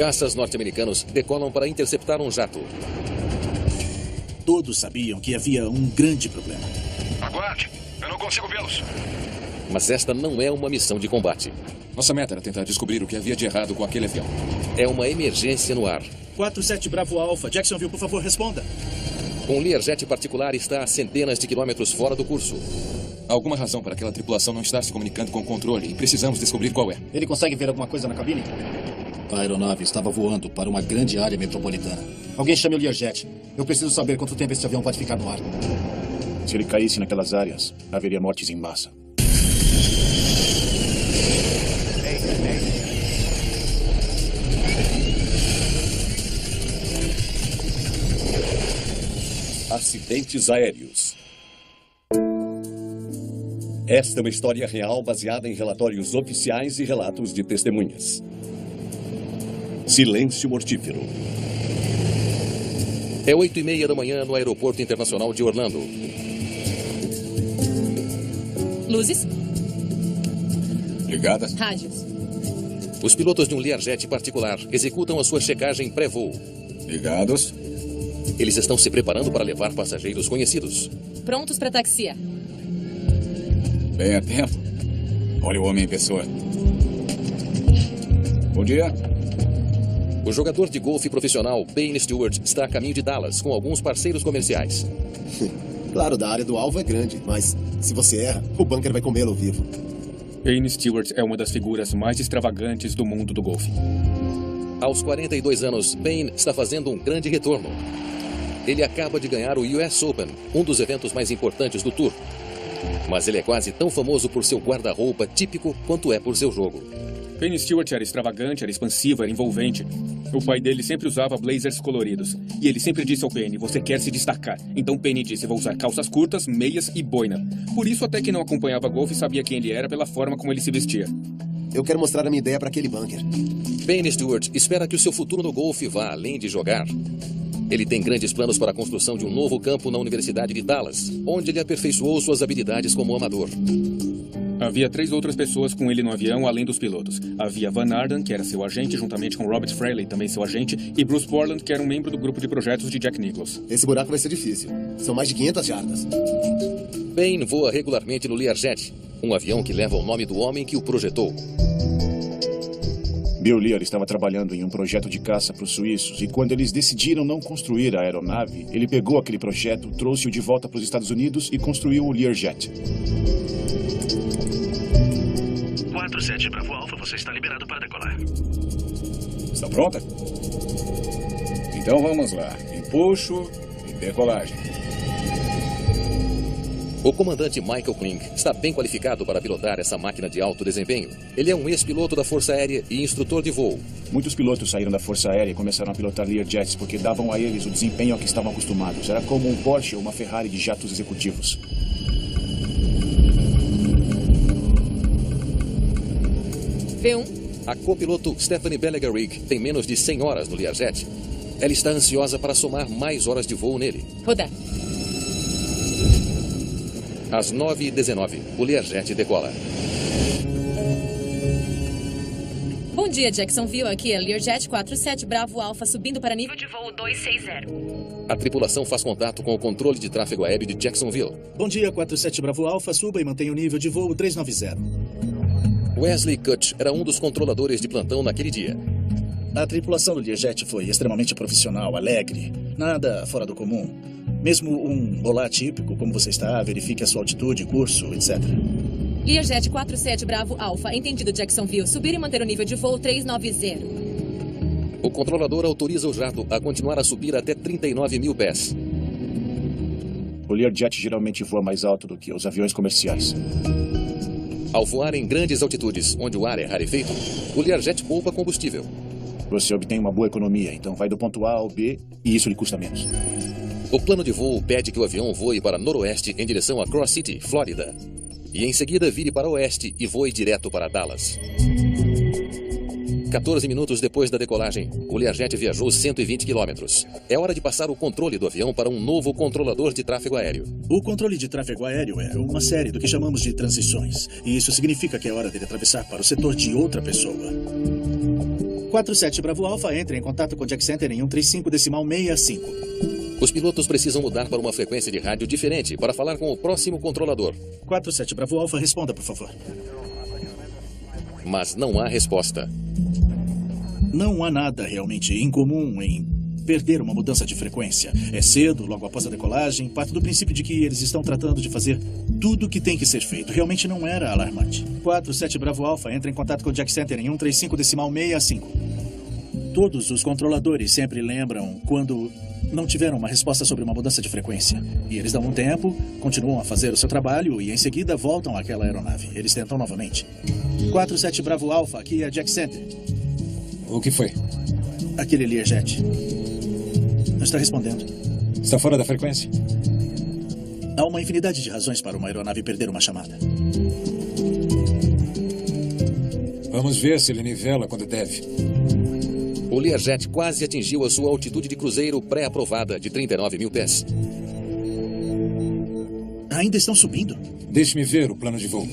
Caças norte-americanos decolam para interceptar um jato. Todos sabiam que havia um grande problema. Aguarde, eu não consigo vê-los. Mas esta não é uma missão de combate. Nossa meta era tentar descobrir o que havia de errado com aquele avião. É uma emergência no ar. 47 Bravo Alpha, Jacksonville, por favor, responda. Um Learjet particular está a centenas de quilômetros fora do curso. Há alguma razão para aquela tripulação não estar se comunicando com o controle e precisamos descobrir qual é. Ele consegue ver alguma coisa na cabine? A aeronave estava voando para uma grande área metropolitana. Alguém chame o Learjet. Eu preciso saber quanto tempo esse avião pode ficar no ar. Se ele caísse naquelas áreas, haveria mortes em massa. Acidentes aéreos. Esta é uma história real baseada em relatórios oficiais e relatos de testemunhas. Silêncio mortífero. É 8h30 da manhã no Aeroporto Internacional de Orlando. Luzes. Ligadas? Rádios. Os pilotos de um Learjet particular executam a sua checagem pré-voo. Ligados? Eles estão se preparando para levar passageiros conhecidos. Prontos para taxiar. Bem a tempo. Olha o homem em pessoa. Bom dia. O jogador de golfe profissional Payne Stewart está a caminho de Dallas com alguns parceiros comerciais. Claro, da área do alvo é grande, mas se você erra, o bunker vai comê-lo vivo. Payne Stewart é uma das figuras mais extravagantes do mundo do golfe. Aos 42 anos, Payne está fazendo um grande retorno. Ele acaba de ganhar o US Open, um dos eventos mais importantes do Tour. Mas ele é quase tão famoso por seu guarda-roupa típico quanto é por seu jogo. Payne Stewart era extravagante, era expansivo, era envolvente. O pai dele sempre usava blazers coloridos. E ele sempre disse ao Payne, você quer se destacar. Então Payne disse, vou usar calças curtas, meias e boina. Por isso até que não acompanhava golfe sabia quem ele era pela forma como ele se vestia. Eu quero mostrar a minha ideia para aquele bunker. Payne Stewart espera que o seu futuro no golfe vá além de jogar. Ele tem grandes planos para a construção de um novo campo na Universidade de Dallas, onde ele aperfeiçoou suas habilidades como amador. Havia 3 outras pessoas com ele no avião, além dos pilotos. Havia Van Arden, que era seu agente, juntamente com Robert Fraley, também seu agente, e Bruce Portland, que era um membro do grupo de projetos de Jack Nicklaus. Esse buraco vai ser difícil. São mais de 500 jardas. Payne voa regularmente no Learjet, um avião que leva o nome do homem que o projetou. Bill Lear estava trabalhando em um projeto de caça para os suíços e quando eles decidiram não construir a aeronave, ele pegou aquele projeto, trouxe-o de volta para os Estados Unidos e construiu o Learjet. 47 Bravo Alpha, você está liberado para decolar. Está pronta? Então vamos lá. Empuxo e decolagem. O comandante Michael Kling está bem qualificado para pilotar essa máquina de alto desempenho. Ele é um ex-piloto da Força Aérea e instrutor de voo. Muitos pilotos saíram da Força Aérea e começaram a pilotar Learjets porque davam a eles o desempenho a que estavam acostumados. Era como um Porsche ou uma Ferrari de jatos executivos. V1. A copiloto Stephanie Bellegarrig tem menos de 100 horas no Learjet. Ela está ansiosa para somar mais horas de voo nele. Rodar. Às 9h19, o Learjet decola. Bom dia, Jacksonville. Aqui é Learjet 47 Bravo Alpha, subindo para nível de voo 260. A tripulação faz contato com o controle de tráfego aéreo de Jacksonville. Bom dia, 47 Bravo Alpha, suba e mantenha o nível de voo 390. Wesley Kutch era um dos controladores de plantão naquele dia. A tripulação do Learjet foi extremamente profissional, alegre, nada fora do comum. Mesmo um olá típico, como você está, verifique a sua altitude, curso, etc. Learjet 47 Bravo Alpha, entendido Jacksonville, subir e manter o nível de voo 390. O controlador autoriza o jato a continuar a subir até 39 mil pés. O Learjet geralmente voa mais alto do que os aviões comerciais. Ao voar em grandes altitudes, onde o ar é rarefeito, o Learjet poupa combustível. Você obtém uma boa economia, então vai do ponto A ao B e isso lhe custa menos. O plano de voo pede que o avião voe para noroeste em direção a Cross City, Flórida. E em seguida vire para oeste e voe direto para Dallas. 14 minutos depois da decolagem, o Learjet viajou 120 quilômetros. É hora de passar o controle do avião para um novo controlador de tráfego aéreo. O controle de tráfego aéreo é uma série do que chamamos de transições. E isso significa que é hora dele atravessar para o setor de outra pessoa. 47 Bravo Alpha, entre em contato com o Jack Center em 135.65. Os pilotos precisam mudar para uma frequência de rádio diferente para falar com o próximo controlador. 47 Bravo Alpha, responda, por favor. Mas não há resposta. Não há nada realmente incomum em perder uma mudança de frequência. É cedo, logo após a decolagem, parte do princípio de que eles estão tratando de fazer tudo o que tem que ser feito. Realmente não era alarmante. 47 Bravo Alpha, entra em contato com o Jack Center em 135.65. Todos os controladores sempre lembram quando não tiveram uma resposta sobre uma mudança de frequência. E eles dão um tempo, continuam a fazer o seu trabalho e em seguida voltam àquela aeronave. Eles tentam novamente. 47 Bravo Alpha, aqui é Jack Center. O que foi? Aquele Learjet. Não está respondendo. Está fora da frequência? Há uma infinidade de razões para uma aeronave perder uma chamada. Vamos ver se ele nivela quando deve. O Learjet quase atingiu a sua altitude de cruzeiro pré-aprovada de 39 mil pés. Ainda estão subindo? Deixe-me ver o plano de voo.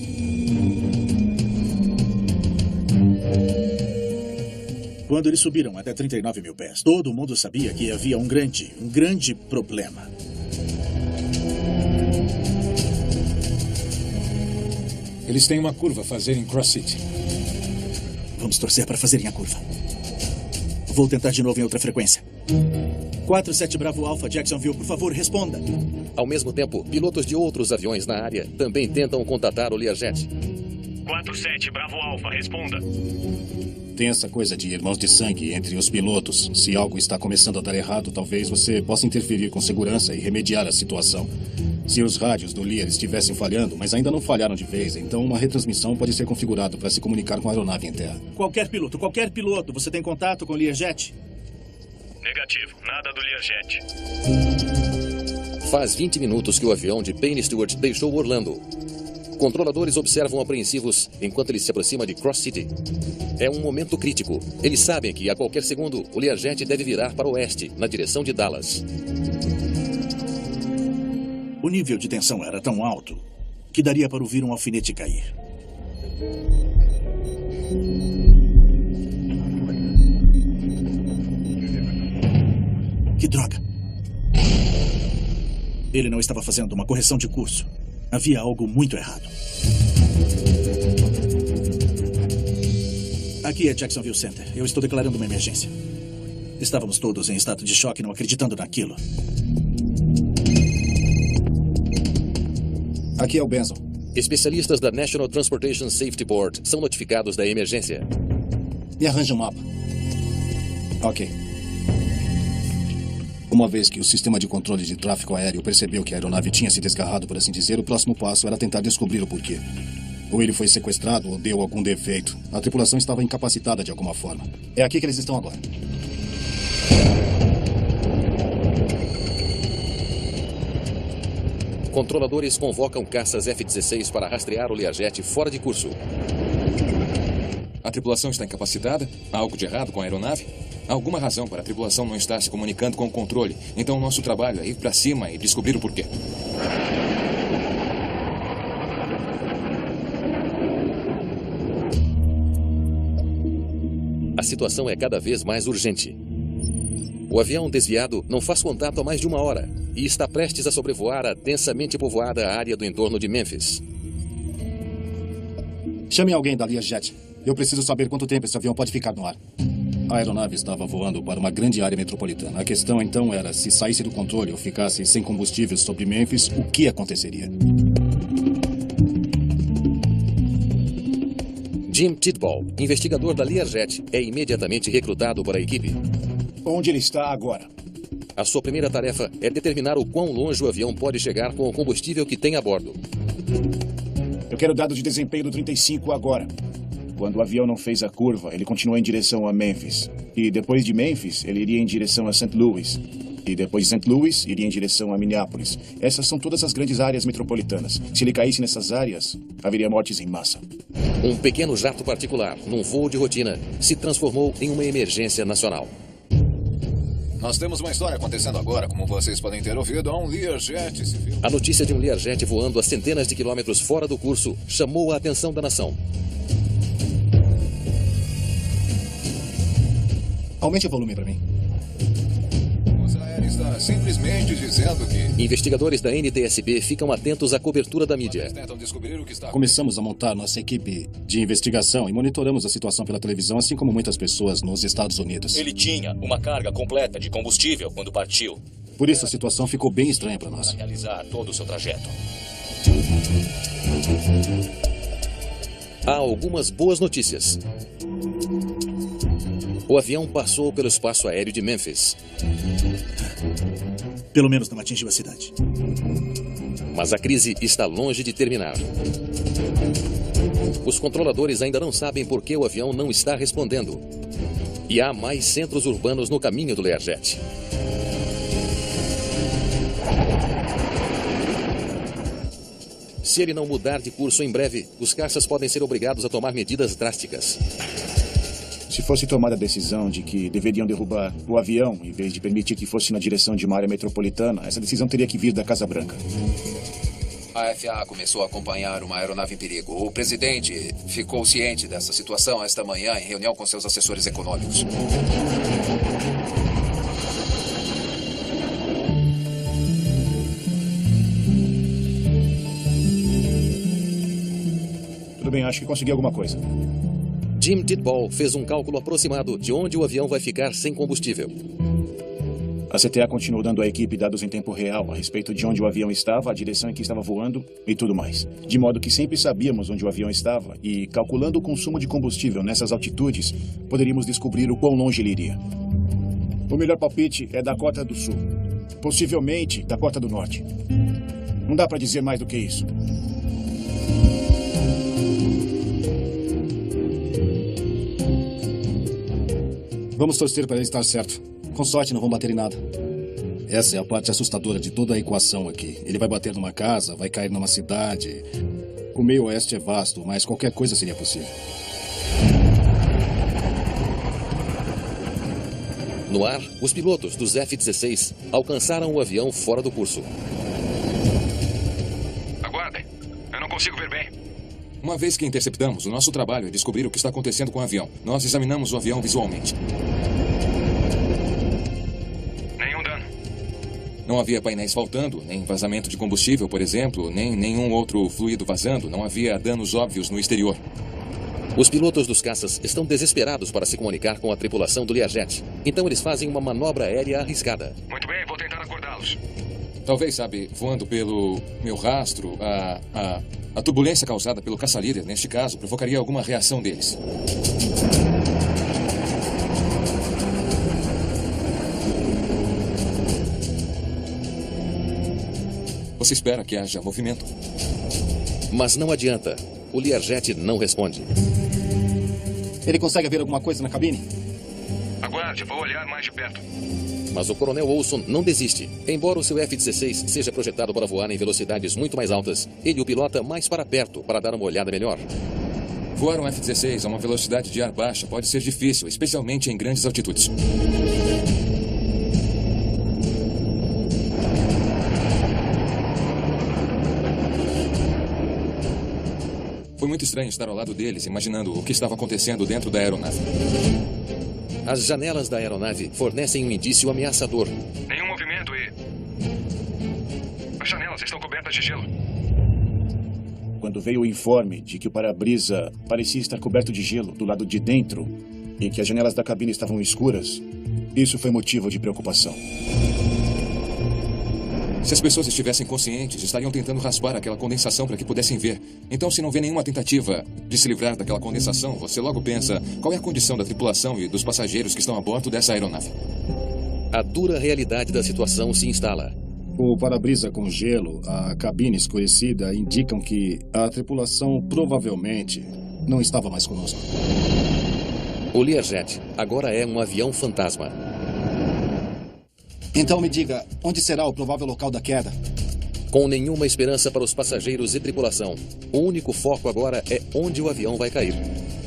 Quando eles subiram até 39 mil pés, todo mundo sabia que havia um grande problema. Eles têm uma curva a fazer em Cross City. Vamos torcer para fazerem a curva. Vou tentar de novo em outra frequência. 47 Bravo Alpha, Jacksonville, por favor, responda. Ao mesmo tempo, pilotos de outros aviões na área também tentam contatar o Learjet. 47 Bravo Alpha, responda. Tem essa coisa de irmãos de sangue entre os pilotos. Se algo está começando a dar errado, talvez você possa interferir com segurança e remediar a situação. Se os rádios do Lear estivessem falhando, mas ainda não falharam de vez, então uma retransmissão pode ser configurada para se comunicar com a aeronave em terra. Qualquer piloto, você tem contato com o Learjet? Negativo, nada do Learjet. Faz 20 minutos que o avião de Payne Stewart deixou Orlando. Controladores observam apreensivos enquanto ele se aproxima de Cross City. É um momento crítico. Eles sabem que, a qualquer segundo, o Learjet deve virar para o oeste, na direção de Dallas. O nível de tensão era tão alto que daria para ouvir um alfinete cair. Que droga! Ele não estava fazendo uma correção de curso. Havia algo muito errado. Aqui é Jacksonville Center. Eu estou declarando uma emergência. Estávamos todos em estado de choque, não acreditando naquilo. Aqui é o Benson. Especialistas da National Transportation Safety Board são notificados da emergência. Me arranja um mapa. Ok. Uma vez que o sistema de controle de tráfego aéreo percebeu que a aeronave tinha se desgarrado, por assim dizer, o próximo passo era tentar descobrir o porquê. Ou ele foi sequestrado ou deu algum defeito. A tripulação estava incapacitada de alguma forma. É aqui que eles estão agora. Controladores convocam caças F-16 para rastrear o Learjet fora de curso. A tripulação está incapacitada? Há algo de errado com a aeronave? Há alguma razão para a tripulação não estar se comunicando com o controle. Então o nosso trabalho é ir para cima e descobrir o porquê. A situação é cada vez mais urgente. O avião desviado não faz contato há mais de uma hora e está prestes a sobrevoar a densamente povoada área do entorno de Memphis. Chame alguém da Learjet. Eu preciso saber quanto tempo esse avião pode ficar no ar. A aeronave estava voando para uma grande área metropolitana. A questão então era, se saísse do controle ou ficasse sem combustível sobre Memphis, o que aconteceria? Jim Tidball, investigador da Learjet, é imediatamente recrutado para a equipe. Onde ele está agora? A sua primeira tarefa é determinar o quão longe o avião pode chegar com o combustível que tem a bordo. Eu quero dados de desempenho do 35 agora. Quando o avião não fez a curva, ele continuou em direção a Memphis. E depois de Memphis, ele iria em direção a St. Louis. E depois de St. Louis, iria em direção a Minneapolis. Essas são todas as grandes áreas metropolitanas. Se ele caísse nessas áreas, haveria mortes em massa. Um pequeno jato particular, num voo de rotina, se transformou em uma emergência nacional. Nós temos uma história acontecendo agora, como vocês podem ter ouvido, há um Learjet civil. A notícia de um Learjet voando a centenas de quilômetros fora do curso chamou a atenção da nação. Aumente o volume para mim. Força Aérea está simplesmente dizendo que... Investigadores da NTSB ficam atentos à cobertura da mídia. Tentam descobrir o que está... Começamos a montar nossa equipe de investigação e monitoramos a situação pela televisão, assim como muitas pessoas nos Estados Unidos. Ele tinha uma carga completa de combustível quando partiu. Por isso a situação ficou bem estranha para nós. Para realizar todo o seu trajeto. Há algumas boas notícias. O avião passou pelo espaço aéreo de Memphis. Pelo menos não atingiu a cidade. Mas a crise está longe de terminar. Os controladores ainda não sabem por que o avião não está respondendo. E há mais centros urbanos no caminho do Learjet. Se ele não mudar de curso em breve, os caças podem ser obrigados a tomar medidas drásticas. Se fosse tomada a decisão de que deveriam derrubar o avião, em vez de permitir que fosse na direção de uma área metropolitana, essa decisão teria que vir da Casa Branca. A FAA começou a acompanhar uma aeronave em perigo. O presidente ficou ciente dessa situação esta manhã em reunião com seus assessores econômicos. Tudo bem, acho que consegui alguma coisa. Jim Tidball fez um cálculo aproximado de onde o avião vai ficar sem combustível. A CTA continuou dando à equipe dados em tempo real a respeito de onde o avião estava, a direção em que estava voando e tudo mais. De modo que sempre sabíamos onde o avião estava e, calculando o consumo de combustível nessas altitudes, poderíamos descobrir o quão longe ele iria. O melhor palpite é Dakota do Sul. Possivelmente Dakota do Norte. Não dá para dizer mais do que isso. Vamos torcer para ele estar certo. Com sorte, não vão bater em nada. Essa é a parte assustadora de toda a equação aqui. Ele vai bater numa casa, vai cair numa cidade. O meio oeste é vasto, mas qualquer coisa seria possível. No ar, os pilotos dos F-16 alcançaram o avião fora do curso. Aguardem. Eu não consigo ver bem. Uma vez que interceptamos, o nosso trabalho é descobrir o que está acontecendo com o avião. Nós examinamos o avião visualmente. Nenhum dano. Não havia painéis faltando, nem vazamento de combustível, por exemplo, nem nenhum outro fluido vazando. Não havia danos óbvios no exterior. Os pilotos dos caças estão desesperados para se comunicar com a tripulação do Learjet. Então eles fazem uma manobra aérea arriscada. Muito bem, vou tentar acordá-los. Talvez, sabe, voando pelo meu rastro, a turbulência causada pelo caça-líder, neste caso, provocaria alguma reação deles. Você espera que haja movimento. Mas não adianta. O Learjet não responde. Ele consegue ver alguma coisa na cabine? Aguarde, vou olhar mais de perto. Mas o Coronel Olson não desiste. Embora o seu F-16 seja projetado para voar em velocidades muito mais altas, ele o pilota mais para perto para dar uma olhada melhor. Voar um F-16 a uma velocidade de ar baixa pode ser difícil, especialmente em grandes altitudes. Foi muito estranho estar ao lado deles, imaginando o que estava acontecendo dentro da aeronave. As janelas da aeronave fornecem um indício ameaçador. Nenhum movimento e... As janelas estão cobertas de gelo. Quando veio o informe de que o para-brisa parecia estar coberto de gelo do lado de dentro e que as janelas da cabine estavam escuras, isso foi motivo de preocupação. Se as pessoas estivessem conscientes, estariam tentando raspar aquela condensação para que pudessem ver. Então, se não vê nenhuma tentativa de se livrar daquela condensação, você logo pensa qual é a condição da tripulação e dos passageiros que estão a bordo dessa aeronave. A dura realidade da situação se instala. O para-brisa com gelo, a cabine escurecida indicam que a tripulação provavelmente não estava mais conosco. O Learjet agora é um avião fantasma. Então me diga, onde será o provável local da queda? Com nenhuma esperança para os passageiros e tripulação, o único foco agora é onde o avião vai cair.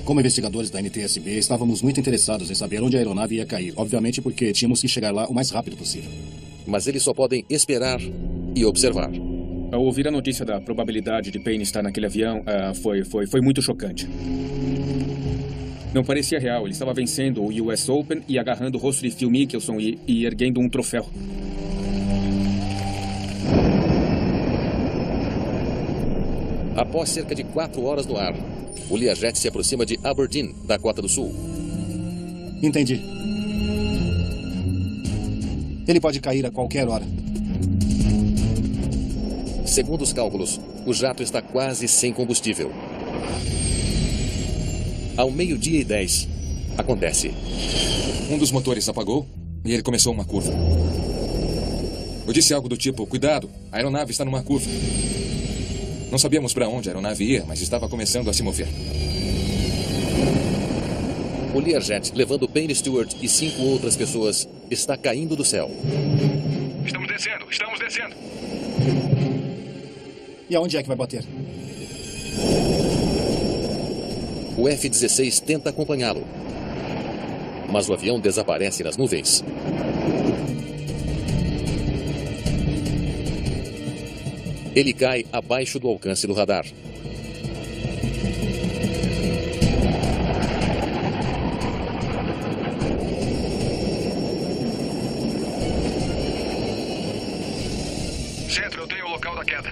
Como investigadores da NTSB, estávamos muito interessados em saber onde a aeronave ia cair, obviamente porque tínhamos que chegar lá o mais rápido possível. Mas eles só podem esperar e observar. Ao ouvir a notícia da probabilidade de Payne estar naquele avião, foi muito chocante. Não parecia real. Ele estava vencendo o US Open e agarrando o rosto de Phil Mickelson e erguendo um troféu. Após cerca de 4 horas no ar, o Learjet se aproxima de Aberdeen, Dakota do Sul. Entendi. Ele pode cair a qualquer hora. Segundo os cálculos, o jato está quase sem combustível. Ao 12:10, acontece. Um dos motores apagou e ele começou uma curva. Eu disse algo do tipo, cuidado, a aeronave está numa curva. Não sabíamos para onde a aeronave ia, mas estava começando a se mover. O Learjet, levando Payne Stewart e 5 outras pessoas, está caindo do céu. Estamos descendo, estamos descendo. E aonde é que vai bater? O F-16 tenta acompanhá-lo, mas o avião desaparece nas nuvens. Ele cai abaixo do alcance do radar. Centro, eu tenho o local da queda.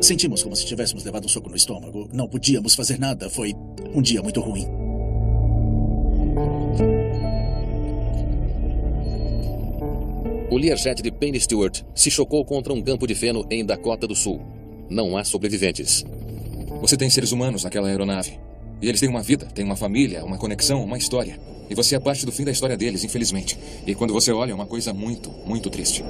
Sentimos como se tivéssemos levado um soco no estômago. Não podíamos fazer nada. Foi um dia muito ruim. O Learjet de Payne Stewart se chocou contra um campo de feno em Dakota do Sul. Não há sobreviventes. Você tem seres humanos naquela aeronave. E eles têm uma vida, têm uma família, uma conexão, uma história. E você é parte do fim da história deles, infelizmente. E quando você olha, é uma coisa muito, muito triste.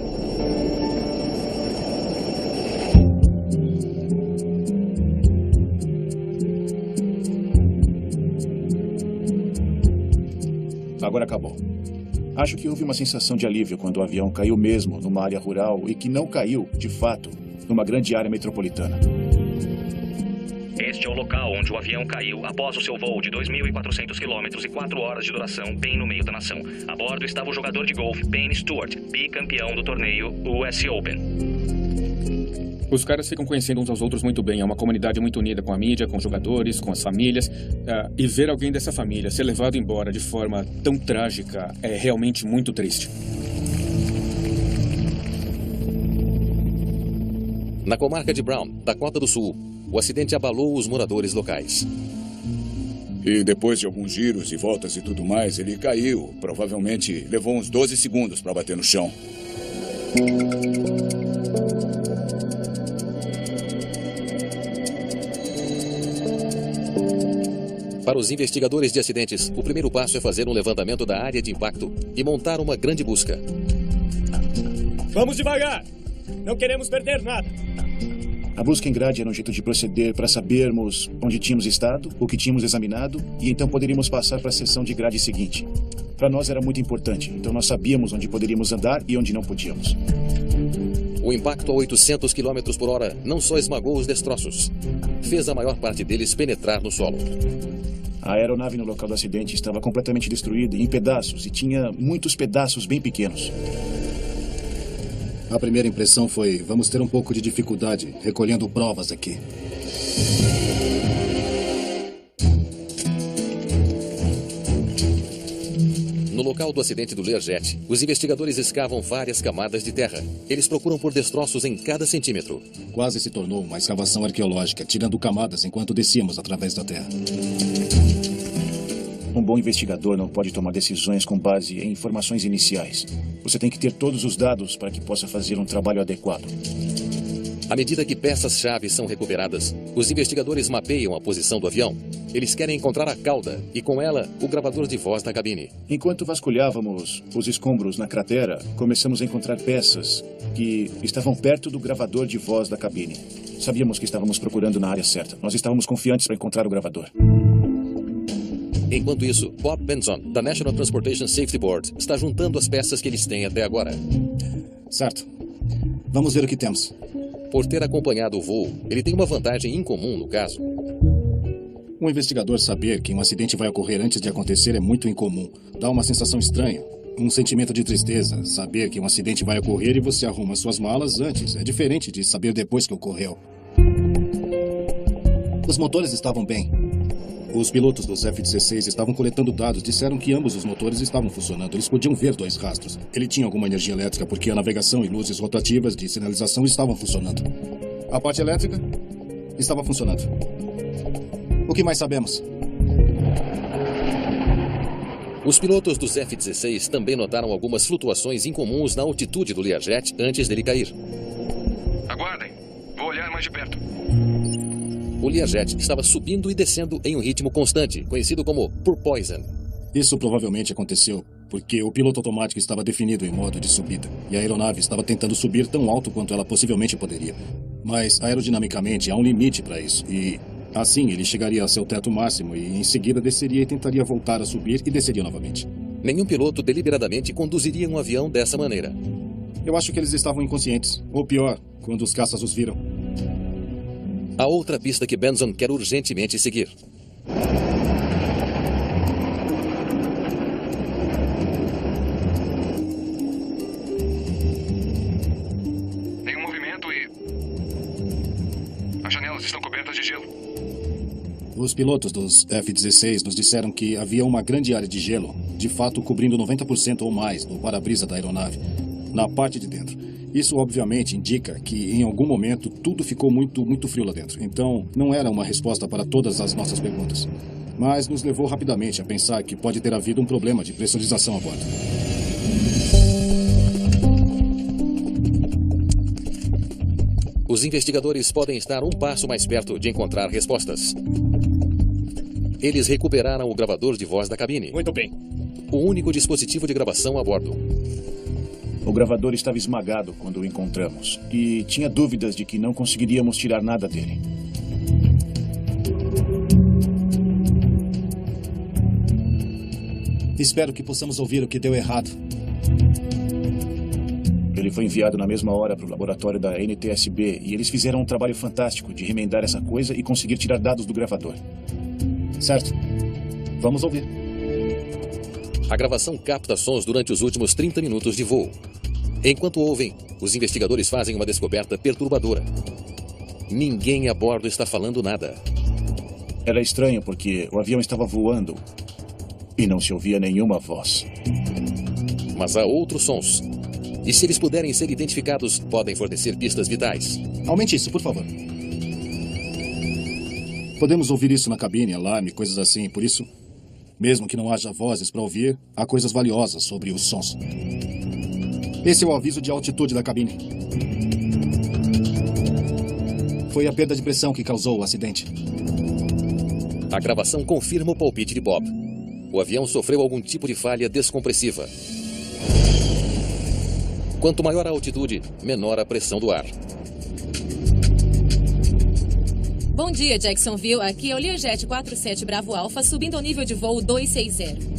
Agora acabou. Acho que houve uma sensação de alívio quando o avião caiu mesmo numa área rural e que não caiu, de fato, numa grande área metropolitana. Este é o local onde o avião caiu após o seu voo de 2.400 quilômetros e 4 horas de duração, bem no meio da nação. A bordo estava o jogador de golfe Payne Stewart, bicampeão do torneio US Open. Os caras ficam conhecendo uns aos outros muito bem. É uma comunidade muito unida com a mídia, com os jogadores, com as famílias. E ver alguém dessa família ser levado embora de forma tão trágica é realmente muito triste. Na comarca de Brown, Dakota do Sul, o acidente abalou os moradores locais. E depois de alguns giros e voltas e tudo mais, ele caiu. Provavelmente levou uns 12 segundos para bater no chão. Para os investigadores de acidentes, o primeiro passo é fazer um levantamento da área de impacto e montar uma grande busca. Vamos devagar! Não queremos perder nada. A busca em grade era um jeito de proceder para sabermos onde tínhamos estado, o que tínhamos examinado, e então poderíamos passar para a sessão de grade seguinte. Para nós era muito importante, então nós sabíamos onde poderíamos andar e onde não podíamos. O impacto a 800 km por hora não só esmagou os destroços, fez a maior parte deles penetrar no solo. A aeronave no local do acidente estava completamente destruída em pedaços e tinha muitos pedaços bem pequenos. A primeira impressão foi, vamos ter um pouco de dificuldade recolhendo provas aqui. No local do acidente do Learjet, os investigadores escavam várias camadas de terra. Eles procuram por destroços em cada centímetro. Quase se tornou uma escavação arqueológica, tirando camadas enquanto descíamos através da terra. Um bom investigador não pode tomar decisões com base em informações iniciais. Você tem que ter todos os dados para que possa fazer um trabalho adequado. À medida que peças-chave são recuperadas, os investigadores mapeiam a posição do avião. Eles querem encontrar a cauda e, com ela, o gravador de voz da cabine. Enquanto vasculhávamos os escombros na cratera, começamos a encontrar peças que estavam perto do gravador de voz da cabine. Sabíamos que estávamos procurando na área certa. Nós estávamos confiantes para encontrar o gravador. Enquanto isso, Bob Benson, da National Transportation Safety Board, está juntando as peças que eles têm até agora. Certo. Vamos ver o que temos. Por ter acompanhado o voo, ele tem uma vantagem incomum no caso. Um investigador saber que um acidente vai ocorrer antes de acontecer é muito incomum. Dá uma sensação estranha. um sentimento de tristeza. Saber que um acidente vai ocorrer e você arruma suas malas antes. É diferente de saber depois que ocorreu. Os motores estavam bem. Os pilotos dos F-16 estavam coletando dados. Disseram que ambos os motores estavam funcionando. Eles podiam ver 2 rastros. Ele tinha alguma energia elétrica porque a navegação e luzes rotativas de sinalização estavam funcionando. A parte elétrica estava funcionando. O que mais sabemos? Os pilotos dos F-16 também notaram algumas flutuações incomuns na altitude do Learjet antes dele cair. Aguardem. Vou olhar mais de perto. O Learjet estava subindo e descendo em um ritmo constante, conhecido como porpoising. Isso provavelmente aconteceu porque o piloto automático estava definido em modo de subida e a aeronave estava tentando subir tão alto quanto ela possivelmente poderia. Mas aerodinamicamente há um limite para isso e assim ele chegaria a seu teto máximo e em seguida desceria e tentaria voltar a subir e desceria novamente. Nenhum piloto deliberadamente conduziria um avião dessa maneira. Eu acho que eles estavam inconscientes, ou pior, quando os caças os viram. A outra pista que Benson quer urgentemente seguir. Nenhum movimento e... as janelas estão cobertas de gelo. Os pilotos dos F-16 nos disseram que havia uma grande área de gelo, de fato cobrindo 90% ou mais do para-brisa da aeronave, na parte de dentro. Isso, obviamente, indica que, em algum momento, tudo ficou muito frio lá dentro. Então, não era uma resposta para todas as nossas perguntas. Mas nos levou rapidamente a pensar que pode ter havido um problema de pressurização a bordo. Os investigadores podem estar um passo mais perto de encontrar respostas. Eles recuperaram o gravador de voz da cabine. Muito bem. O único dispositivo de gravação a bordo. O gravador estava esmagado quando o encontramos e tinha dúvidas de que não conseguiríamos tirar nada dele. Espero que possamos ouvir o que deu errado. Ele foi enviado na mesma hora para o laboratório da NTSB e eles fizeram um trabalho fantástico de remendar essa coisa e conseguir tirar dados do gravador. Certo. Vamos ouvir. A gravação capta sons durante os últimos 30 minutos de voo. Enquanto ouvem, os investigadores fazem uma descoberta perturbadora. Ninguém a bordo está falando nada. Era estranho porque o avião estava voando e não se ouvia nenhuma voz. Mas há outros sons. E se eles puderem ser identificados, podem fornecer pistas vitais. Aumente isso, por favor. Podemos ouvir isso na cabine, alarme, coisas assim. Por isso, mesmo que não haja vozes para ouvir, há coisas valiosas sobre os sons. Esse é o aviso de altitude da cabine. Foi a perda de pressão que causou o acidente. A gravação confirma o palpite de Bob. O avião sofreu algum tipo de falha descompressiva. Quanto maior a altitude, menor a pressão do ar. Bom dia, Jacksonville. Aqui é o Learjet 47 Bravo Alpha, subindo ao nível de voo 260.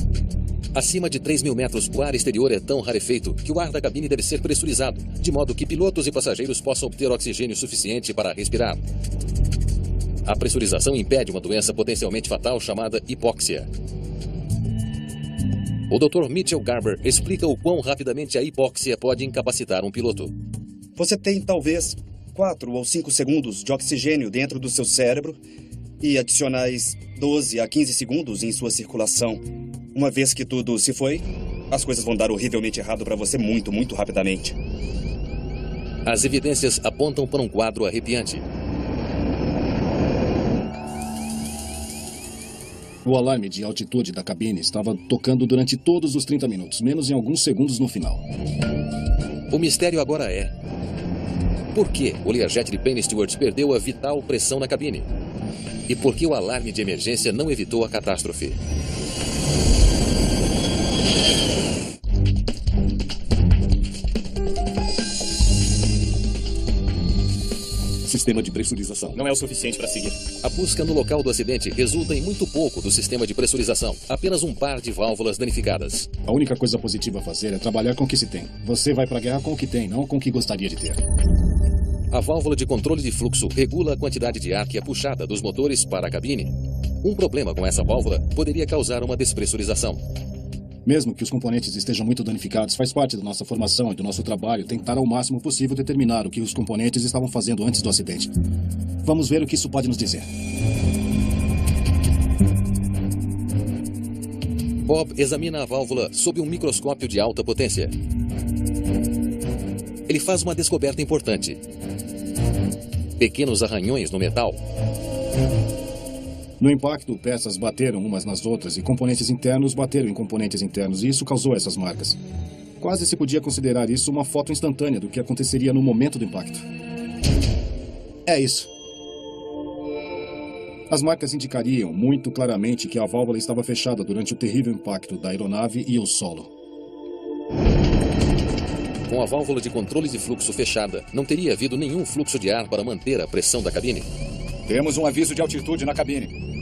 Acima de 3.000 metros, o ar exterior é tão rarefeito que o ar da cabine deve ser pressurizado, de modo que pilotos e passageiros possam obter oxigênio suficiente para respirar. A pressurização impede uma doença potencialmente fatal chamada hipóxia. O Dr. Mitchell Garber explica o quão rapidamente a hipóxia pode incapacitar um piloto. Você tem, talvez, 4 ou 5 segundos de oxigênio dentro do seu cérebro e adicionais 12 a 15 segundos em sua circulação. Uma vez que tudo se foi, as coisas vão dar horrivelmente errado para você muito rapidamente. As evidências apontam para um quadro arrepiante. O alarme de altitude da cabine estava tocando durante todos os 30 minutos, menos em alguns segundos no final. O mistério agora é: por que o Learjet de Payne Stewart perdeu a vital pressão na cabine? E por que o alarme de emergência não evitou a catástrofe? Sistema de pressurização. Não é o suficiente para seguir. A busca no local do acidente resulta em muito pouco do sistema de pressurização. Apenas um par de válvulas danificadas. A única coisa positiva a fazer é trabalhar com o que se tem. Você vai para a guerra com o que tem, não com o que gostaria de ter. A válvula de controle de fluxo regula a quantidade de ar que é puxada dos motores para a cabine. Um problema com essa válvula poderia causar uma despressurização. Mesmo que os componentes estejam muito danificados, faz parte da nossa formação e do nosso trabalho tentar ao máximo possível determinar o que os componentes estavam fazendo antes do acidente. Vamos ver o que isso pode nos dizer. Bob examina a válvula sob um microscópio de alta potência. Ele faz uma descoberta importante. Pequenos arranhões no metal. No impacto, peças bateram umas nas outras e componentes internos bateram em componentes internos, e isso causou essas marcas. Quase se podia considerar isso uma foto instantânea do que aconteceria no momento do impacto. É isso. As marcas indicariam muito claramente que a válvula estava fechada durante o terrível impacto da aeronave e o solo. Com a válvula de controle de fluxo fechada, não teria havido nenhum fluxo de ar para manter a pressão da cabine. Temos um aviso de altitude na cabine.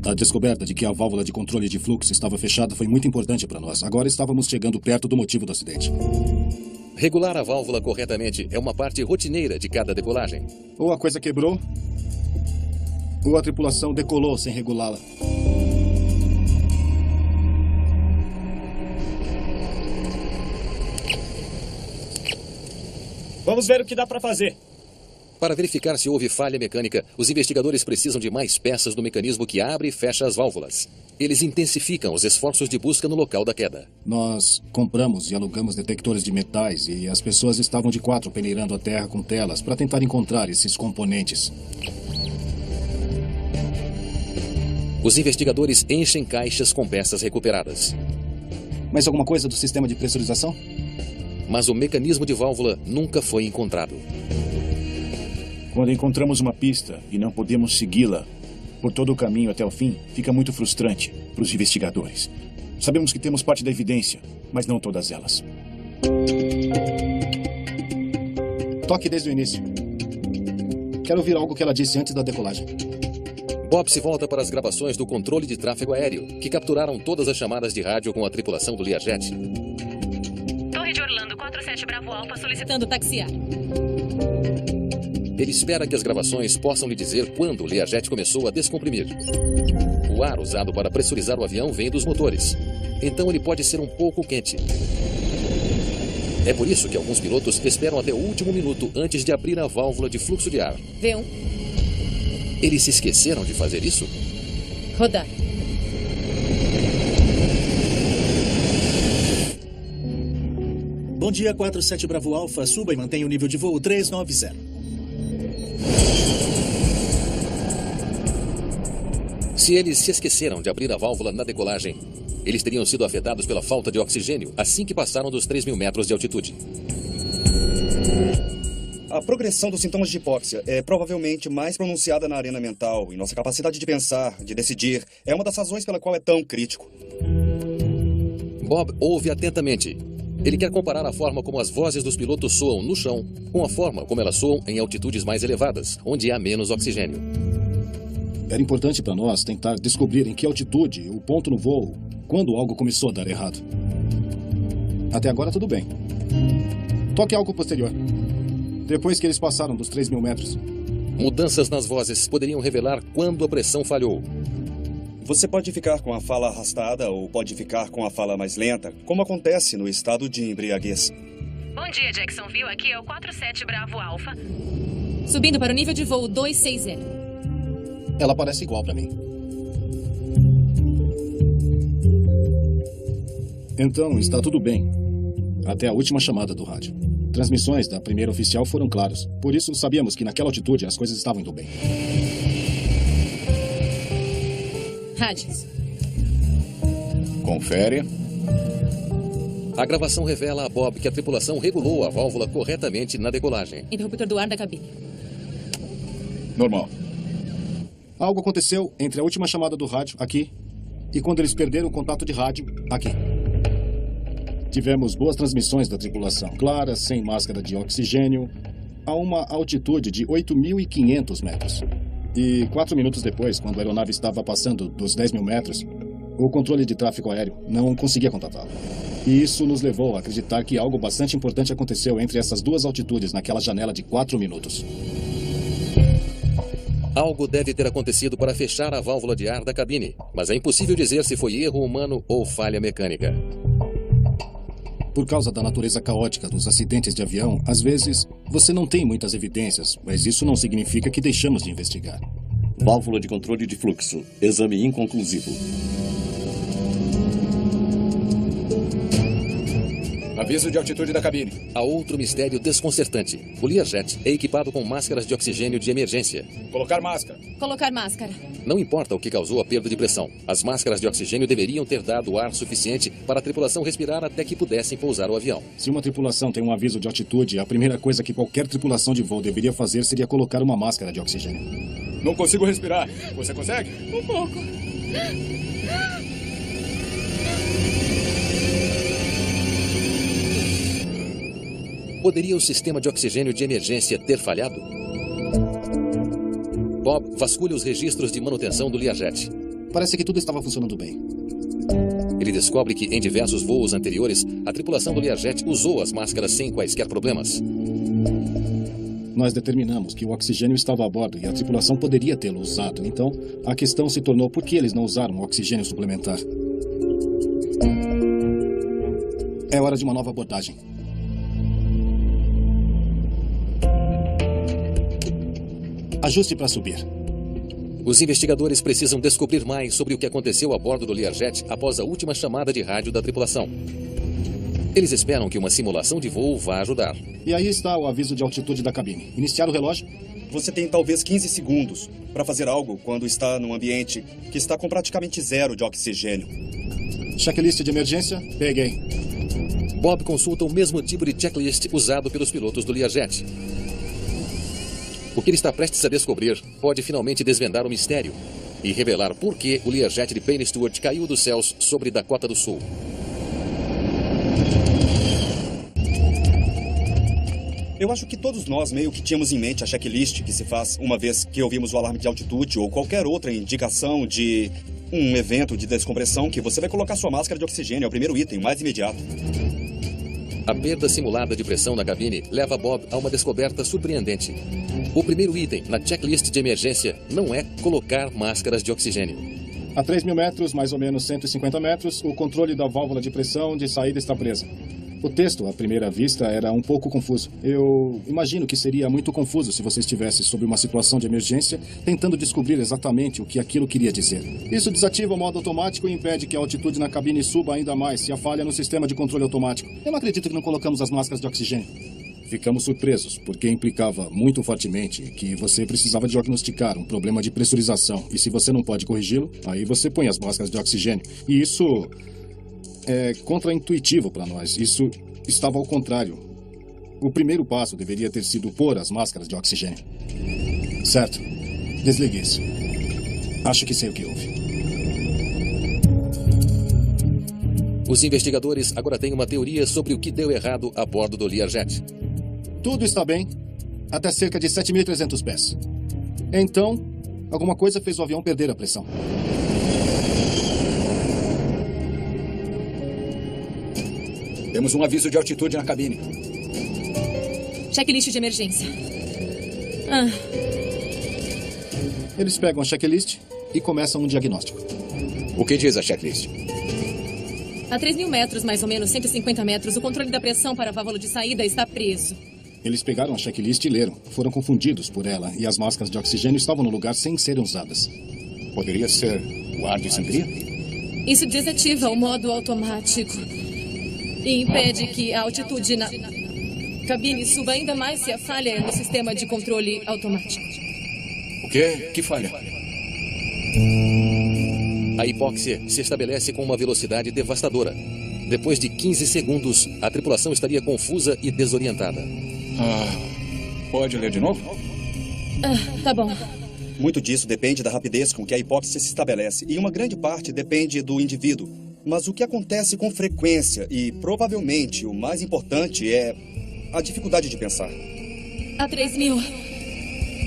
A descoberta de que a válvula de controle de fluxo estava fechada foi muito importante para nós. Agora estávamos chegando perto do motivo do acidente. Regular a válvula corretamente é uma parte rotineira de cada decolagem. Ou a coisa quebrou, ou a tripulação decolou sem regulá-la. Vamos ver o que dá para fazer. Para verificar se houve falha mecânica, os investigadores precisam de mais peças do mecanismo que abre e fecha as válvulas. Eles intensificam os esforços de busca no local da queda. Nós compramos e alugamos detectores de metais e as pessoas estavam de 4 peneirando a terra com telas para tentar encontrar esses componentes. Os investigadores enchem caixas com peças recuperadas. Mais alguma coisa do sistema de pressurização? Mas o mecanismo de válvula nunca foi encontrado. Quando encontramos uma pista e não podemos segui-la por todo o caminho até o fim, fica muito frustrante para os investigadores. Sabemos que temos parte da evidência, mas não todas elas. Toque desde o início. Quero ouvir algo que ela disse antes da decolagem. Bob se volta para as gravações do controle de tráfego aéreo, que capturaram todas as chamadas de rádio com a tripulação do Learjet. Torre de Orlando, 47 Bravo Alfa, solicitando taxiar. Ele espera que as gravações possam lhe dizer quando o Learjet começou a descomprimir. O ar usado para pressurizar o avião vem dos motores, então ele pode ser um pouco quente. É por isso que alguns pilotos esperam até o último minuto antes de abrir a válvula de fluxo de ar. V1. Eles se esqueceram de fazer isso? Rodar. Bom dia, 47 Bravo Alfa. Suba e mantenha o nível de voo 390. Se eles se esqueceram de abrir a válvula na decolagem, eles teriam sido afetados pela falta de oxigênio assim que passaram dos 3.000 metros de altitude. A progressão dos sintomas de hipóxia é provavelmente mais pronunciada na arena mental, e nossa capacidade de pensar, de decidir, é uma das razões pela qual é tão crítico. Bob ouve atentamente. Ele quer comparar a forma como as vozes dos pilotos soam no chão com a forma como elas soam em altitudes mais elevadas, onde há menos oxigênio. Era importante para nós tentar descobrir em que altitude, o ponto no voo, quando algo começou a dar errado. Até agora tudo bem. Toque algo posterior. Depois que eles passaram dos 3.000 metros. Mudanças nas vozes poderiam revelar quando a pressão falhou. Você pode ficar com a fala arrastada ou pode ficar com a fala mais lenta, como acontece no estado de embriaguez. Bom dia, Jacksonville. Aqui é o 47 Bravo Alfa. Subindo para o nível de voo 260. Ela parece igual para mim. Então, está tudo bem. Até a última chamada do rádio. Transmissões da primeira oficial foram claras. Por isso, sabíamos que naquela altitude as coisas estavam indo bem. Rádios. Confere. A gravação revela a Bob que a tripulação regulou a válvula corretamente na decolagem. Interruptor do ar da cabine. Normal. Algo aconteceu entre a última chamada do rádio, aqui, e quando eles perderam o contato de rádio, aqui. Tivemos boas transmissões da tripulação, claras, sem máscara de oxigênio, a uma altitude de 8.500 metros. E 4 minutos depois, quando a aeronave estava passando dos 10.000 metros, o controle de tráfego aéreo não conseguia contatá-lo. E isso nos levou a acreditar que algo bastante importante aconteceu entre essas duas altitudes naquela janela de 4 minutos. Algo deve ter acontecido para fechar a válvula de ar da cabine, mas é impossível dizer se foi erro humano ou falha mecânica. Por causa da natureza caótica dos acidentes de avião, às vezes você não tem muitas evidências, mas isso não significa que deixamos de investigar. Válvula de controle de fluxo. Exame inconclusivo. Aviso de altitude da cabine. Há outro mistério desconcertante. O Learjet é equipado com máscaras de oxigênio de emergência. Colocar máscara. Colocar máscara. Não importa o que causou a perda de pressão, as máscaras de oxigênio deveriam ter dado ar suficiente para a tripulação respirar até que pudessem pousar o avião. Se uma tripulação tem um aviso de altitude, a primeira coisa que qualquer tripulação de voo deveria fazer seria colocar uma máscara de oxigênio. Não consigo respirar. Você consegue? Um pouco. Poderia o sistema de oxigênio de emergência ter falhado? Bob vasculha os registros de manutenção do Learjet. Parece que tudo estava funcionando bem. Ele descobre que em diversos voos anteriores, a tripulação do Learjet usou as máscaras sem quaisquer problemas. Nós determinamos que o oxigênio estava a bordo e a tripulação poderia tê-lo usado. Então, a questão se tornou por que eles não usaram o oxigênio suplementar. É hora de uma nova abordagem. Ajuste para subir. Os investigadores precisam descobrir mais sobre o que aconteceu a bordo do Learjet após a última chamada de rádio da tripulação. Eles esperam que uma simulação de voo vá ajudar. E aí está o aviso de altitude da cabine. Iniciar o relógio? Você tem talvez 15 segundos para fazer algo quando está num ambiente que está com praticamente zero de oxigênio. Checklist de emergência? Peguei. Bob consulta o mesmo tipo de checklist usado pelos pilotos do Learjet. O que ele está prestes a descobrir pode finalmente desvendar o mistério e revelar por que o Learjet de Payne Stewart caiu dos céus sobre Dakota do Sul. Eu acho que todos nós meio que tínhamos em mente a checklist que se faz uma vez que ouvimos o alarme de altitude ou qualquer outra indicação de um evento de descompressão que você vai colocar sua máscara de oxigênio, é o primeiro item, mais imediato. A perda simulada de pressão na cabine leva Bob a uma descoberta surpreendente. O primeiro item na checklist de emergência não é colocar máscaras de oxigênio. A 3.000 metros, mais ou menos 150 metros, o controle da válvula de pressão de saída está presa. O texto, à primeira vista, era um pouco confuso. Eu imagino que seria muito confuso se você estivesse sob uma situação de emergência, tentando descobrir exatamente o que aquilo queria dizer. Isso desativa o modo automático e impede que a altitude na cabine suba ainda mais se há falha no sistema de controle automático. Eu não acredito que não colocamos as máscaras de oxigênio. Ficamos surpresos, porque implicava muito fortemente que você precisava diagnosticar um problema de pressurização. E se você não pode corrigi-lo, aí você põe as máscaras de oxigênio. E isso é contraintuitivo para nós. Isso estava ao contrário. O primeiro passo deveria ter sido pôr as máscaras de oxigênio. Certo. Desligue isso. Acho que sei o que houve. Os investigadores agora têm uma teoria sobre o que deu errado a bordo do Learjet. Tudo está bem até cerca de 7.300 pés. Então, alguma coisa fez o avião perder a pressão. Temos um aviso de altitude na cabine. Checklist de emergência. Eles pegam a checklist e começam um diagnóstico. O que diz a checklist? A 3.000 metros, mais ou menos 150 metros, o controle da pressão para a válvula de saída está preso. Eles pegaram a checklist e leram. Foram confundidos por ela e as máscaras de oxigênio estavam no lugar sem serem usadas. Poderia ser o ar de sangria? Isso desativa o modo automático e impede que a altitude na cabine suba ainda mais se a falha é no sistema de controle automático. O quê? Que falha? A hipóxia se estabelece com uma velocidade devastadora. Depois de 15 segundos, a tripulação estaria confusa e desorientada. Pode ler de novo? Tá bom. Muito disso depende da rapidez com que a hipóxia se estabelece, e uma grande parte depende do indivíduo. Mas o que acontece com frequência, e provavelmente o mais importante, é a dificuldade de pensar. A 3.000.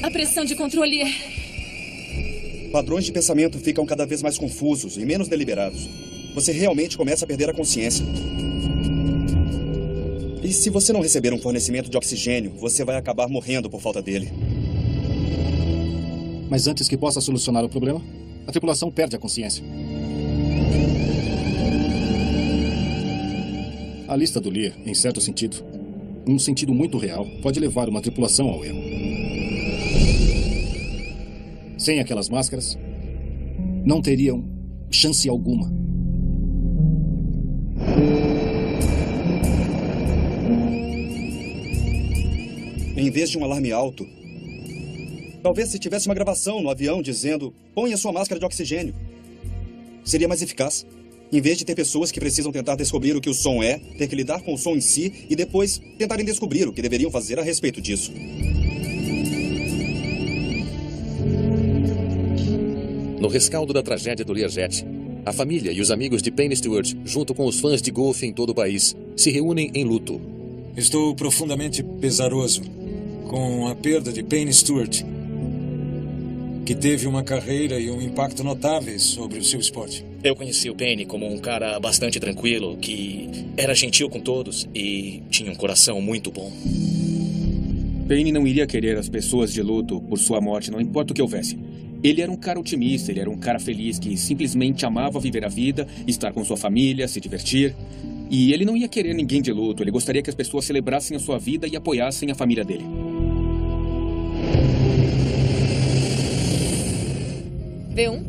A pressão de controle é... Padrões de pensamento ficam cada vez mais confusos e menos deliberados. Você realmente começa a perder a consciência. E se você não receber um fornecimento de oxigênio, você vai acabar morrendo por falta dele. Mas antes que possa solucionar o problema, a tripulação perde a consciência. A lista do Lear, em certo sentido, num sentido muito real, pode levar uma tripulação ao erro. Sem aquelas máscaras, não teriam chance alguma. Em vez de um alarme alto, talvez se tivesse uma gravação no avião dizendo: ponha sua máscara de oxigênio. Seria mais eficaz. Em vez de ter pessoas que precisam tentar descobrir o que o som é, ter que lidar com o som em si e depois tentarem descobrir o que deveriam fazer a respeito disso. No rescaldo da tragédia do Learjet, a família e os amigos de Payne Stewart, junto com os fãs de golfe em todo o país, se reúnem em luto. Estou profundamente pesaroso com a perda de Payne Stewart, que teve uma carreira e um impacto notáveis sobre o seu esporte. Eu conheci o Payne como um cara bastante tranquilo, que era gentil com todos e tinha um coração muito bom. Payne não iria querer as pessoas de luto por sua morte, não importa o que houvesse. Ele era um cara otimista, ele era um cara feliz que simplesmente amava viver a vida, estar com sua família, se divertir. E ele não ia querer ninguém de luto, ele gostaria que as pessoas celebrassem a sua vida e apoiassem a família dele. V1.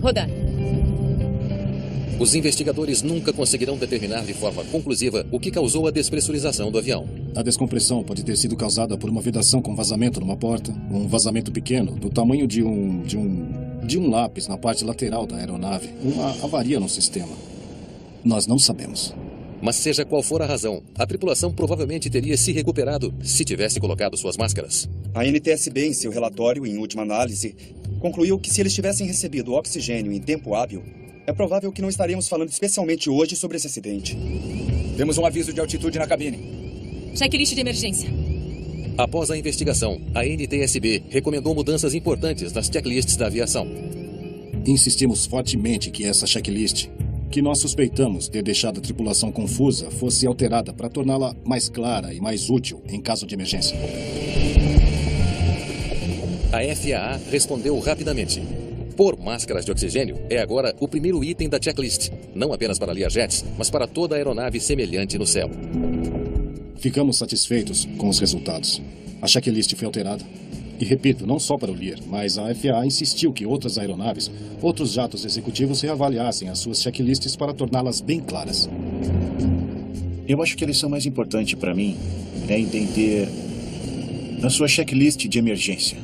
Rodar. Os investigadores nunca conseguirão determinar de forma conclusiva o que causou a despressurização do avião. A descompressão pode ter sido causada por uma vedação com vazamento numa porta, um vazamento pequeno do tamanho de um lápis na parte lateral da aeronave, uma avaria no sistema. Nós não sabemos. Mas seja qual for a razão, a tripulação provavelmente teria se recuperado se tivesse colocado suas máscaras. A NTSB, em seu relatório, em última análise, concluiu que se eles tivessem recebido oxigênio em tempo hábil, é provável que não estaríamos falando especialmente hoje sobre esse acidente. Temos um aviso de altitude na cabine. Checklist de emergência. Após a investigação, a NTSB recomendou mudanças importantes nas checklists da aviação. Insistimos fortemente que essa checklist, que nós suspeitamos ter deixado a tripulação confusa, fosse alterada para torná-la mais clara e mais útil em caso de emergência. A FAA respondeu rapidamente. Pôr máscaras de oxigênio é agora o primeiro item da checklist, não apenas para Learjets, mas para toda aeronave semelhante no céu. Ficamos satisfeitos com os resultados. A checklist foi alterada. E repito, não só para o Lear, mas a FAA insistiu que outras aeronaves, outros jatos executivos reavaliassem as suas checklists para torná-las bem claras. Eu acho que a lição mais importante para mim é entender a sua checklist de emergência.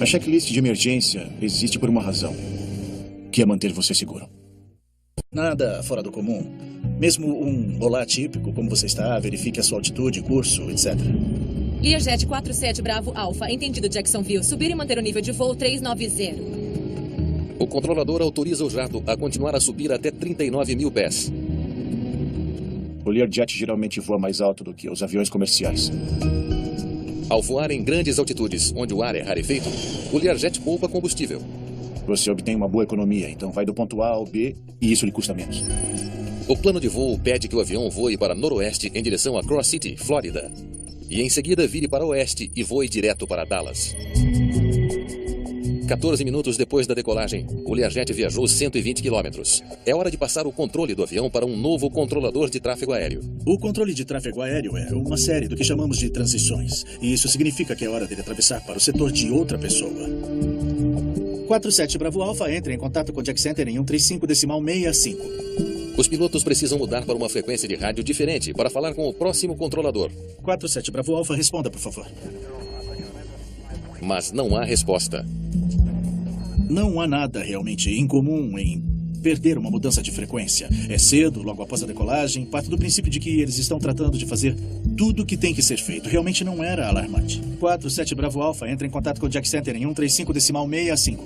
A checklist de emergência existe por uma razão, que é manter você seguro. Nada fora do comum. Mesmo um olá típico, como você está, verifique a sua altitude, curso, etc. Learjet 47 Bravo Alpha, entendido Jacksonville. Subir e manter o nível de voo 390. O controlador autoriza o jato a continuar a subir até 39 mil pés. O Learjet geralmente voa mais alto do que os aviões comerciais. Ao voar em grandes altitudes, onde o ar é rarefeito, o Learjet poupa combustível. Você obtém uma boa economia, então vai do ponto A ao B e isso lhe custa menos. O plano de voo pede que o avião voe para noroeste em direção a Cross City, Flórida. E em seguida vire para oeste e voe direto para Dallas. 14 minutos depois da decolagem, o Learjet viajou 120 quilômetros. É hora de passar o controle do avião para um novo controlador de tráfego aéreo. O controle de tráfego aéreo é uma série do que chamamos de transições. E isso significa que é hora dele atravessar para o setor de outra pessoa. 47 Bravo Alpha entra em contato com o Jack Center em 135.65. Os pilotos precisam mudar para uma frequência de rádio diferente para falar com o próximo controlador. 47 Bravo Alpha, responda, por favor. Mas não há resposta. Não há nada realmente incomum em perder uma mudança de frequência. É cedo, logo após a decolagem, parte do princípio de que eles estão tratando de fazer tudo o que tem que ser feito. Realmente não era alarmante. 47 Bravo Alpha entra em contato com o Jack Center em 135.65.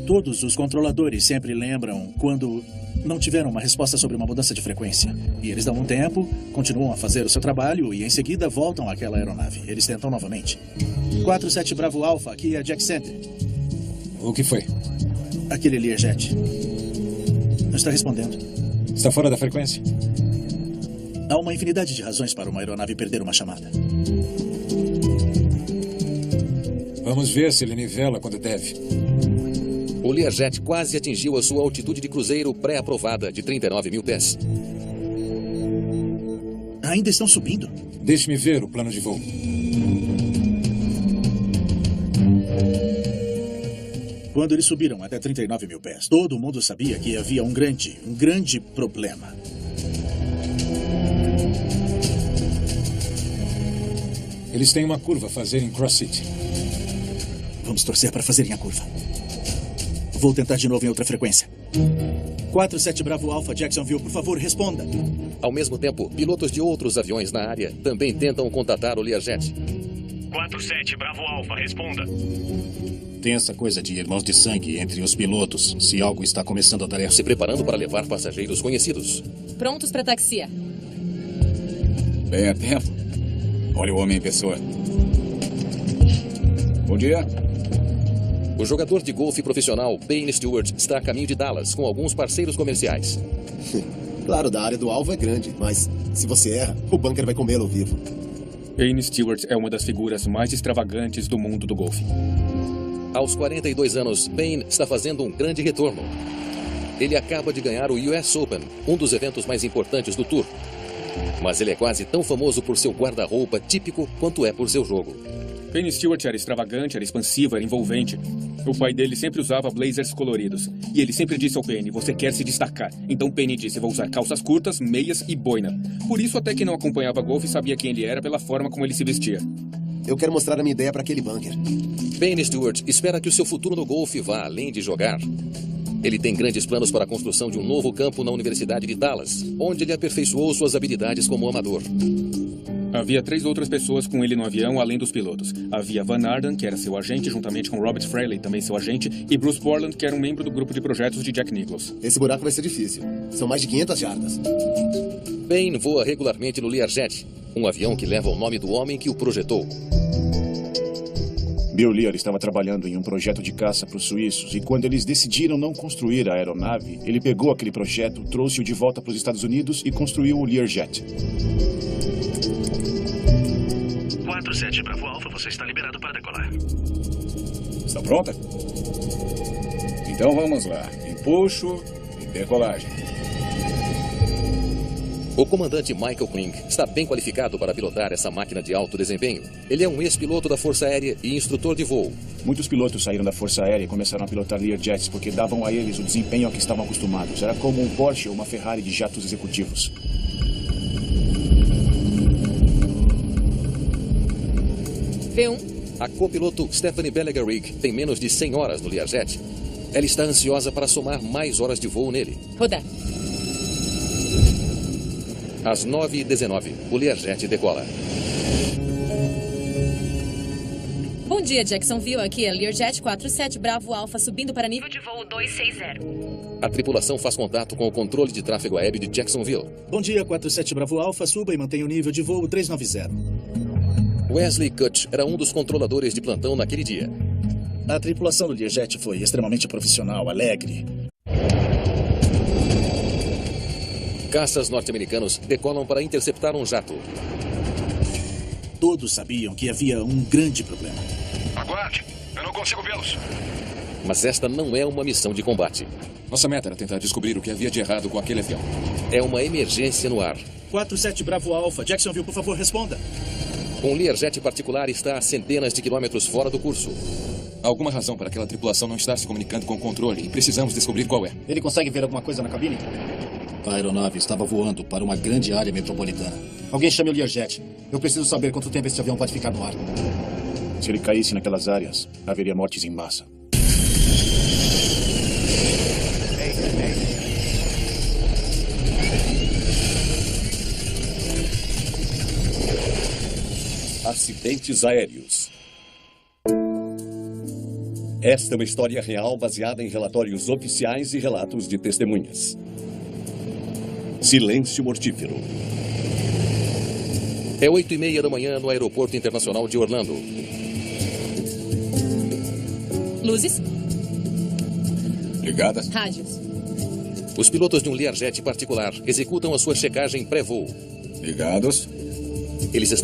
Todos os controladores sempre lembram quando não tiveram uma resposta sobre uma mudança de frequência. E eles dão um tempo, continuam a fazer o seu trabalho e em seguida voltam àquela aeronave. Eles tentam novamente. 47 Bravo Alpha, aqui é Jack Center. O que foi? Aquele Learjet. Não está respondendo. Está fora da frequência? Há uma infinidade de razões para uma aeronave perder uma chamada. Vamos ver se ele nivela quando deve. O Learjet quase atingiu a sua altitude de cruzeiro pré-aprovada de 39 mil pés. Ainda estão subindo? Deixe-me ver o plano de voo. Quando eles subiram até 39 mil pés, todo mundo sabia que havia um grande problema. Eles têm uma curva a fazer em Cross City. Vamos torcer para fazerem a curva. Vou tentar de novo em outra frequência. 47 Bravo Alpha, Jacksonville, por favor, responda. Ao mesmo tempo, pilotos de outros aviões na área também tentam contatar o Learjet. 47 Bravo Alpha, responda. Tem essa coisa de irmãos de sangue entre os pilotos, se algo está começando a dar errado. Se preparando para levar passageiros conhecidos. Prontos para taxiar. Bem a tempo. Olha o homem em pessoa. Bom dia. O jogador de golfe profissional Payne Stewart está a caminho de Dallas com alguns parceiros comerciais. Claro, da área do alvo é grande, mas se você erra, o bunker vai comê-lo vivo. Payne Stewart é uma das figuras mais extravagantes do mundo do golfe. Aos 42 anos, Payne está fazendo um grande retorno. Ele acaba de ganhar o US Open, um dos eventos mais importantes do Tour. Mas ele é quase tão famoso por seu guarda-roupa típico quanto é por seu jogo. Payne Stewart era extravagante, era expansivo, era envolvente. O pai dele sempre usava blazers coloridos. E ele sempre disse ao Payne, você quer se destacar. Então Payne disse, vou usar calças curtas, meias e boina. Por isso até que não acompanhava golfe sabia quem ele era pela forma como ele se vestia. Eu quero mostrar a minha ideia para aquele bunker. Payne Stewart espera que o seu futuro no golfe vá além de jogar. Ele tem grandes planos para a construção de um novo campo na Universidade de Dallas, onde ele aperfeiçoou suas habilidades como amador. Havia 3 outras pessoas com ele no avião, além dos pilotos. Havia Van Arden, que era seu agente, juntamente com Robert Fraley, também seu agente, e Bruce Borland, que era um membro do grupo de projetos de Jack Nicklaus. Esse buraco vai ser difícil. São mais de 500 jardas. Payne voa regularmente no Learjet, um avião que leva o nome do homem que o projetou. Bill Lear estava trabalhando em um projeto de caça para os suíços e quando eles decidiram não construir a aeronave, ele pegou aquele projeto, trouxe-o de volta para os Estados Unidos e construiu o Learjet. 47 Bravo Alpha, você está liberado para decolar. Está pronta? Então vamos lá. Empuxo e decolagem. O comandante Michael Kling está bem qualificado para pilotar essa máquina de alto desempenho. Ele é um ex-piloto da Força Aérea e instrutor de voo. Muitos pilotos saíram da Força Aérea e começaram a pilotar Learjets porque davam a eles o desempenho a que estavam acostumados. Era como um Porsche ou uma Ferrari de jatos executivos. V1. A copiloto Stephanie Belegarig tem menos de 100 horas no Learjet. Ela está ansiosa para somar mais horas de voo nele. Rodar. Às 9h19, o Learjet decola. Bom dia, Jacksonville. Aqui é Learjet 47 Bravo Alpha, subindo para nível de voo 260. A tripulação faz contato com o controle de tráfego aéreo de Jacksonville. Bom dia, 47 Bravo Alpha, suba e mantenha o nível de voo 390. Wesley Kutch era um dos controladores de plantão naquele dia. A tripulação do Learjet foi extremamente profissional, alegre. Caças norte-americanos decolam para interceptar um jato. Todos sabiam que havia um grande problema. Aguarde, eu não consigo vê-los. Mas esta não é uma missão de combate. Nossa meta era tentar descobrir o que havia de errado com aquele avião. É uma emergência no ar. 47 Bravo Alpha, Jacksonville, por favor, responda. Um Learjet particular está a centenas de quilômetros fora do curso. Há alguma razão para aquela tripulação não estar se comunicando com o controle e precisamos descobrir qual é. Ele consegue ver alguma coisa na cabine? A aeronave estava voando para uma grande área metropolitana. Alguém chame o Learjet. Eu preciso saber quanto tempo esse avião pode ficar no ar. Se ele caísse naquelas áreas, haveria mortes em massa. Acidentes aéreos. Esta é uma história real baseada em relatórios oficiais e relatos de testemunhas. Silêncio mortífero. É 8h30 da manhã no Aeroporto Internacional de Orlando. Luzes. Ligadas. Rádios. Os pilotos de um Learjet particular executam a sua checagem pré-voo. Ligados. Eles estão